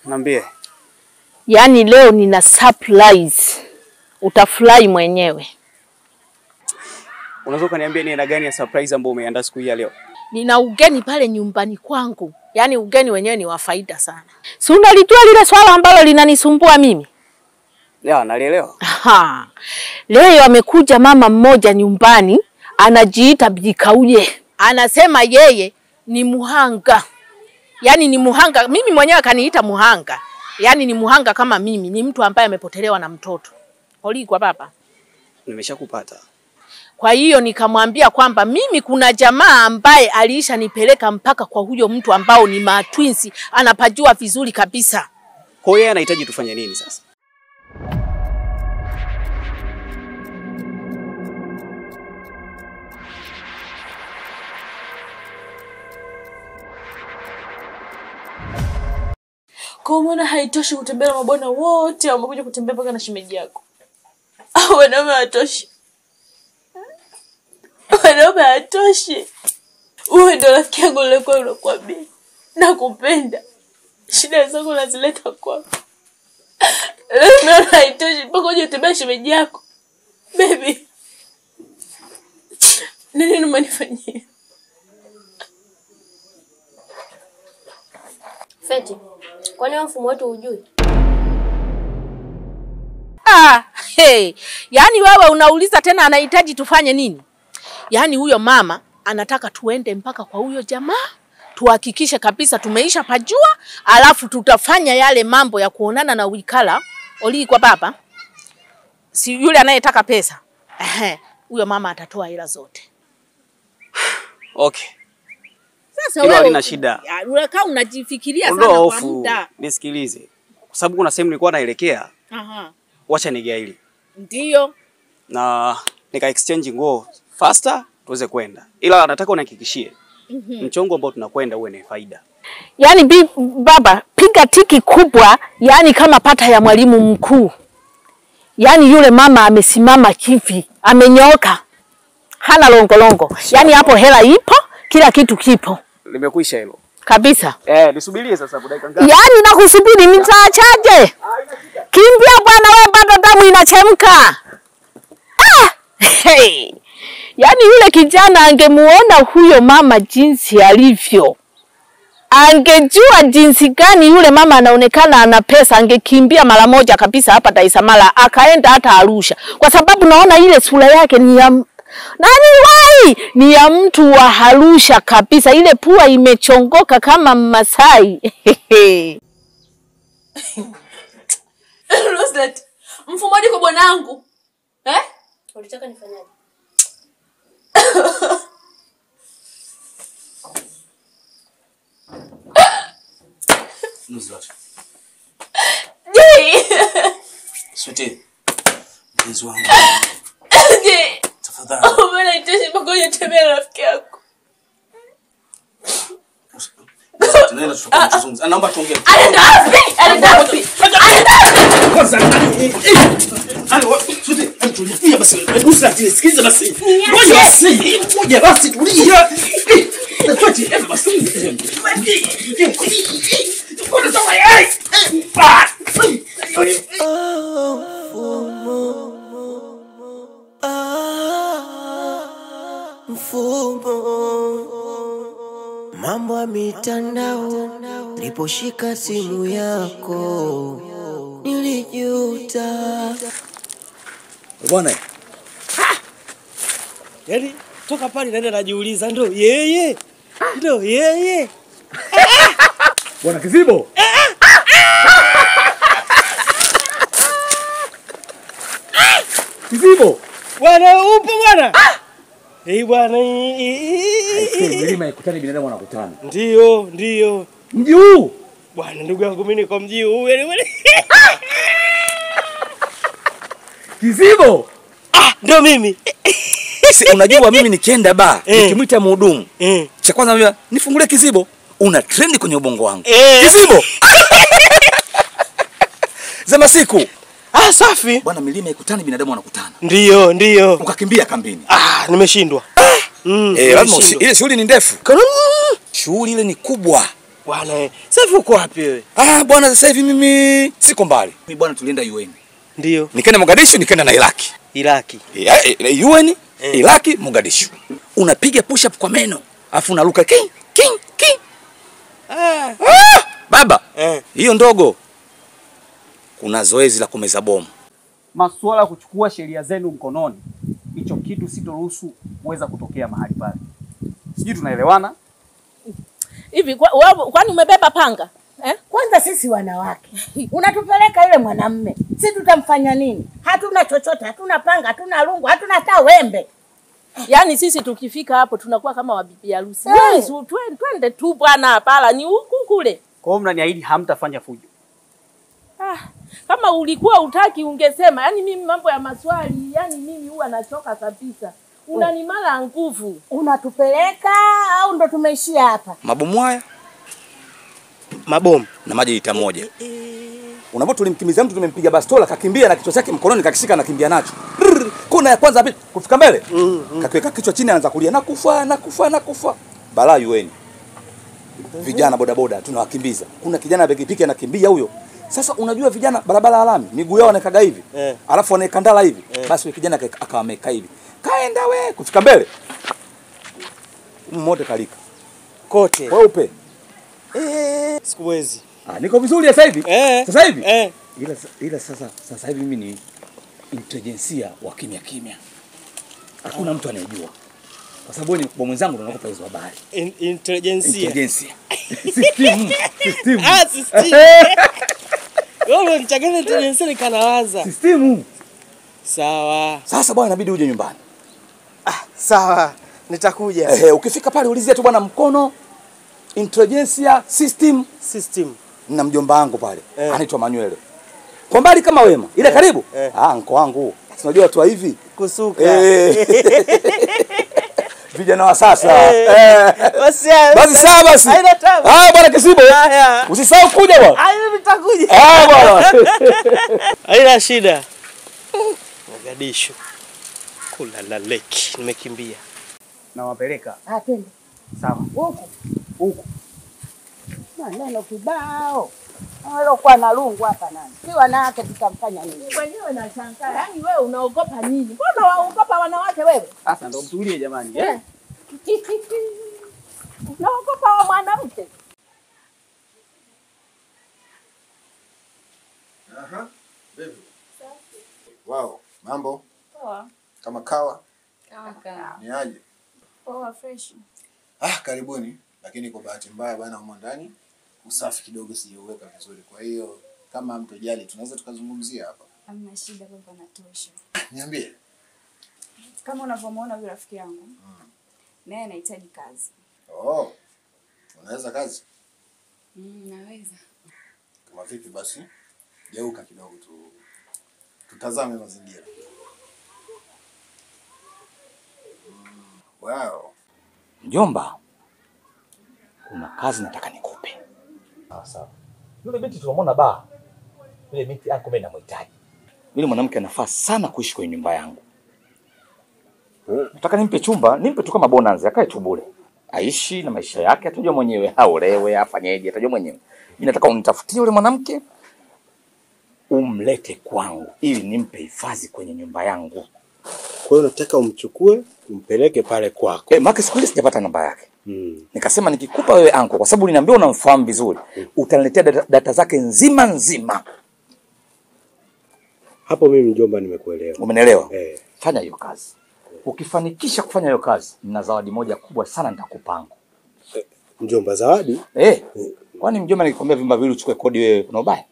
Niambie. Yaani leo nina surprise. Utafurahi mwenyewe. Unaweza kuniambia ni aina gani ya surprise ambayo umeandaa siku hii ya leo? Nina ugeni pale nyumbani kwangu. Yaani ugeni wenyewe ni wa faida sana. Si unalijua lile swala ambalo linanisumbua mimi? Ya, nalielewa. Leo amekuja mama mmoja nyumbani, anajiita Bikauye. Anasema yeye ni muhanga. Yaani ni muhanga, mimi mwenyewe kaniita muhanga. Yaani ni muhanga kama mimi, ni mtu ambaye amepotelewa na mtoto. Kwa baba. Nimeshakupata. Kwa hiyo nikamwambia kwamba mimi kuna jamaa ambaye aliisha nipeleka mpaka kwa huyo mtu ambao ni matwinsi, anapajua vizuri kabisa. Kwa hiyo yeye anahitaji tufanye nini sasa? Kwa maana haitoshi kutembea na mabwana wote wamekuja kutembea mpaka na shemeji yako. Wanaume hatoshi. Wanaume hatoshi. Wewe ndo rafiki yangu nilikuwa nakwambia. Nakupenda. Shida zako unazileta kwako. Leo haitoshi mpaka uje kutembea na shemeji yako. Baby. Nini umenifanyia? Feti, kwani mfumo wetu hujui? Yaani wewe unauliza tena anahitaji tufanye nini? Yaani huyo mama anataka tuende mpaka kwa huyo jamaa, tuhakikishe kabisa tumeisha pajua, alafu tutafanya yale mambo ya kuonana na wikala, kwa baba. Si yule anayetaka pesa. Huyo mama atatoa hela zote. Okay. Sasa wewe halina shida. Unakaa unajifikiria sana kwa muda. Nisikilize. Kwa sababu kuna sehemu nilikuwa naelekea. Wacha nigaili. Ndio. Na nika exchange nguo faster tuweze kwenda. Ila nataka unihakikishie mchongo ambao tunakwenda uwe na faida. Yaani baba, piga tiki kubwa, yaani kama pata ya mwalimu mkuu. Yaani yule mama amesimama kivi, amenyooka. Hana longo. Yaani hapo hela ipo, kila kitu kipo. Limekwisha hilo. Kabisa. Nisubirie sasa kwa dakika ngapi? Yaani nakusubiri nitaachaje? Kimbia bwana wewe, bado damu inachemka. Yaani yule kijana angemuona huyo mama jinsi alivyo, angejua jinsi gani yule mama anaonekana ana pesa, angekimbia mara moja kabisa hapa Dar es Salaam, akaenda hata Arusha. Kwa sababu naona ile sura yake ni ya ni ya mtu wa Arusha kabisa, ile pua imechongoka kama Masai. Roslet, mfumaji kwa bwanangu. Unataka nifanyaje? Nuzlat. Jay. Sweetie. Mpenzi wangu. Jay. Tafadhali. Mbona itoshi mpaka uje tembea na rafiki yako? Tunaenda tukazungumza. Naomba tuongee. Anaenda wapi? Kwanza Sweetie, tulia basi. Nuzlat, sikiliza basi. Ngoja basi tulia. Sweetie, basi. Mambo ya mitandao, niliposhika simu yako nilijuta. Bwana. Yaani toka pale naenda najiuliza ndo yeye. Ndo yeye. Bwana Kizibo. Kizibo. Bwana upo bwana? Bwana. Milima ikutani binadamu wanakutana. Ndio. Mji huu. Bwana ndugu yangu mimi niko mji huu. Kizibo. Ndio mimi. Unajua mimi nikienda ba, nikimuita mhudumu. Cha kwanza anambia nifungulie Kizibo. Una trend kwenye ubongo wangu. Kizibo. Zama siku. Safi. Bwana milima ikutani binadamu wanakutana. Ndio. Ukakimbia kambini. Nimeshindwa. Lazima ile shughuli ni ndefu. Shughuli ile ni kubwa. Bwana, sasa hivi uko wapi wewe? Bwana sasa hivi mimi siko mbali. Mimi bwana tulienda UN. Ndio. Nikaenda Mogadishu, nikaenda na Iraki. Iraki. UN, Iraki, Mogadishu. Unapiga push up kwa meno, afu unaruka king. Baba. Hiyo ndogo. Kuna zoezi la kumeza bomu. Masuala ya kuchukua sheria zenu mkononi, hicho kitu sitoruhusu kuweza kutokea mahali pale. Sijui tunaelewana? Hivi kwani umebeba panga? Kwanza sisi wanawake unatupeleka yule mwanamume, sisi tutamfanya nini? Hatuna chochote, hatuna panga, hatuna rungu, hatuna hata wembe. Yaani sisi tukifika hapo tunakuwa kama wabibi harusi. Yes, twende tu bwana, pala ni huku kule. Kwa hiyo mnaniahidi hamtafanya fujo? Kama ulikuwa utaki ungesema. Yaani mimi mambo ya maswali, yaani mimi huwa nachoka kabisa. Unanimala nguvu. Unatupeleka au ndo tumeishia hapa? Mabomu haya. Mabomu na maji lita moja. Unapo tulimkimbiza mtu, tumempiga bastola kakimbia na kichwa chake mkononi kakishika na kimbia nacho. Kuna ya kwanza kufika mbele. Kakiweka kichwa chini anaanza kulia nakufa. Balaa UN. Vijana bodaboda tunawakimbiza. Kuna kijana pikipiki anakimbia huyo. Sasa unajua vijana barabara alami, miguu yao wanakaga hivi. Alafu wanaekandala hivi. Basi kijana akawa ameka hivi. Kaenda we kufika mbele. Mmoja kalika. Kote. Weupe. Sikuwezi. Niko vizuri sasa hivi. Sasa hivi? Ila sasa hivi mimi ni intelijensia wa kimya. Hakuna mtu anayejua. Kwa sababu ni kwa mwenzangu ndo nakupa hizo habari. Intelijensia. System. System. Wewe unachanganya intelijensia nikanawaza. System. Sawa. Sasa bwana inabidi uje nyumbani. Sawa. Nitakuja. Ukifika pale ulizia tu bwana mkono intelijensia system. Na mjomba wangu pale anaitwa Manuel. Kwa mbali kama wema. Ile karibu? Anko wangu. Unajua tu hivi kusuka. Vijana wa sasa. Basi sawa basi. Bwana Kisibo. Usisahau kuja bwana. Nitakuja. Bwana. Haina shida. Mogadishu. Kula la leki. Nimekimbia. Nawapeleka. Twende. Sawa. Huko. Maneno kibao. Alokuwa na lungu hapa nani? Si wanawake tutamfanya nini? Wenyewe nashangaa. Yaani wewe unaogopa nini? Mbona waogopa wanawake wewe? Sasa ndo mtulie jamani. Unaogopa wa mwanamke? Baby. Wow, mambo? Poa. Kama kawa? Kama kawa. Ni aje? Poa, fresh. Karibuni. Lakini kwa bahati mbaya bana humo ndani usafi kidogo sijauweka vizuri. Kwa hiyo kama mtojali tunaweza tukazungumzia hapa. Hamna shida, baba natosha. Niambie. Kama unavyomuona huyu rafiki yangu. Naye anahitaji kazi. Unaweza kazi? Naweza. Kama vipi basi? Geuka kidogo tutazame mazingira. Wow. Mjomba. Kuna kazi nataka nikupe. Sawa. Yule binti tunamwona baa. Yule binti yako mimi namhitaji. Yule mwanamke anafaa sana kuishi kwenye nyumba yangu. Nataka nimpe chumba, nimpe tu kama bonus, akae tu bure. Aishi na maisha yake, atajua mwenyewe, haolewe, afanyeje, atajua mwenyewe. Mimi nataka unitafutie yule mwanamke umlete kwangu ili nimpe hifadhi kwenye nyumba yangu. Kwa hiyo nataka umchukue, umpeleke pale kwako. Maki siku ile sijapata namba yake. Nikasema nikikupa wewe anko kwa sababu uliniambia unamfahamu vizuri, utaniletea data zake nzima. Hapo mimi mjomba nimekuelewa. Umenielewa? Fanya hiyo kazi. Ukifanikisha kufanya hiyo kazi, nina zawadi moja kubwa sana nitakupa anko. Mjomba zawadi? Kwani mjomba nikikwambia vimba vile uchukue kodi wewe kuna ubaya?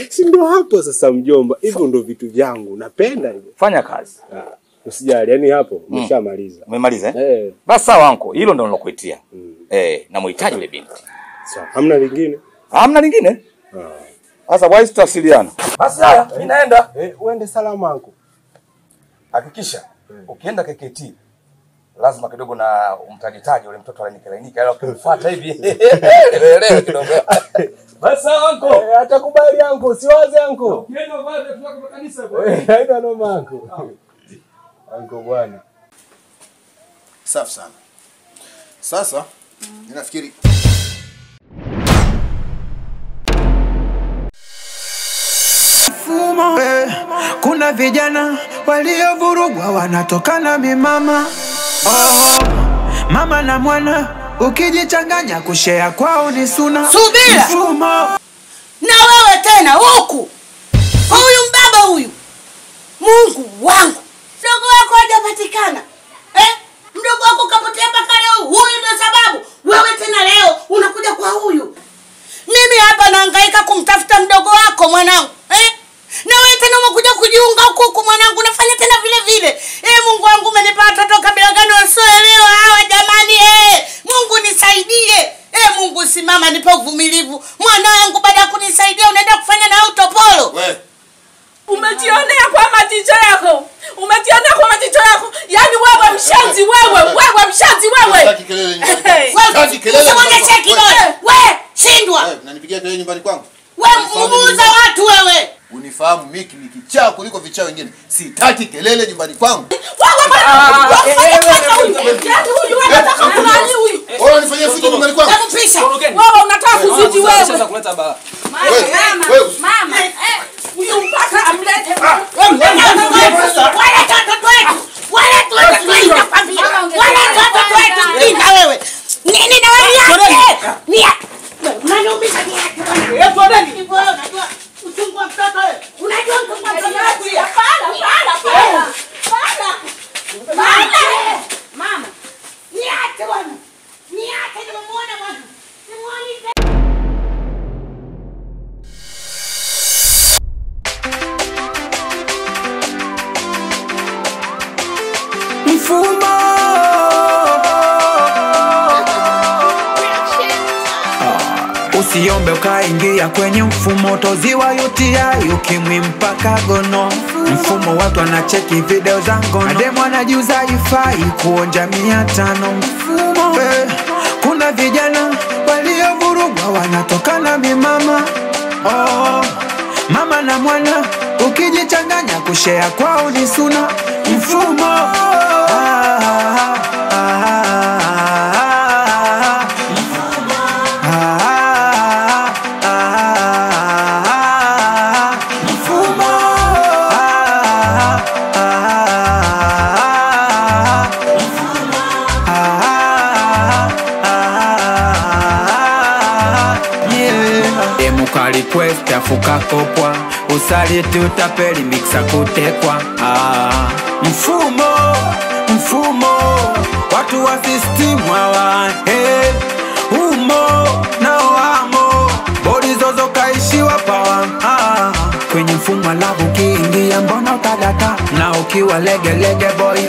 Si ndio hapo sasa mjomba. Hivyo ndio vitu vyangu. Napenda hivyo. Fanya kazi. Usijali, yani hapo umeshamaliza. Umemaliza Basi sawa anko, hilo ndio nilokuitia. Namhitaji yule binti. Sawa, hamna lingine? Hamna lingine? Sasa why tutawasiliana? Basi haya, mimi naenda. Uende salama anko. Hakikisha ukienda KKT lazima kidogo na umtajitaji yule mtoto alainika ila ukimfuata hivi elewa kidogo. Basi anko, atakubali anko, usiwaze anko. Ukienda vae tunako kanisa haina noma anko. Anko bwana. Safi sana. Sasa ninafikiri mfumo. Kuna vijana waliovurugwa wanatokana mimama. Mama na mwana ukijichanganya kushare kwao ni suna. Subira. Mfumo. Na wewe tena huku. Huyu mbaba huyu. Mungu wangu. Mdogo wako hajapatikana. Mdogo wako kapotea mpaka leo. Huyu ndio sababu. Wewe tena leo unakuja kwa huyu. Mimi hapa nahangaika kumtafuta mdogo wako mwanangu. Na wewe tena umekuja kujiunga huku mwanangu, unafanya tena vile vile. Mungu wangu umenipa watoto kabila gani wasioelewa hawa jamani. Mungu nisaidie. Mungu simama nipe uvumilivu. Mwanangu baada ya kunisaidia unaenda kufanya na utopolo. Wewe umejionea kwa majicho yako. Umejionea kwa majicho yako. Yaani wewe mshanzi wewe. Wewe mshanzi wewe. Sitaki kelele nyumbani. Sitaki kelele. Usionyeshe kidole. Wewe shindwa. Wewe unanipigia kelele nyumbani kwangu? Wewe muuza watu wewe. Unifahamu miki ni kichaa kuliko vichaa wengine. Sitaki kelele nyumbani kwangu. Wewe unanifanyia fujo nyumbani kwangu. Wewe unataka kuzidi wewe. Sasa kuleta bala. Mama. Huyu mpaka amlete. Nini na wewe yake? Unaniumiza ni uchungu wa mtoto wewe. Unajua uchungu wa mtoto wewe. Mama. Niache bwana. Niache nimemuona bwana. Nimuone. Mfumo. Usiombe ukaingia kwenye mfumo, toziwa UTI ukimwi mpaka gono. Mfumo watu wanacheki video za ngono, demo anajiuza ifai kuonja 500. Mfumo. Kuna vijana waliovurugwa wanatokana mimama. Mama na mwana ukijichanganya kushare kwao ni suna. Mfumo. Request afuka kopwa usaliti utapeli mixa kutekwa. Mfumo watu wa system hawa umo na wamo bodi zozo kaishiwa pawa. Kwenye mfumo alabu kiingia mbona utadata, na ukiwa lege boy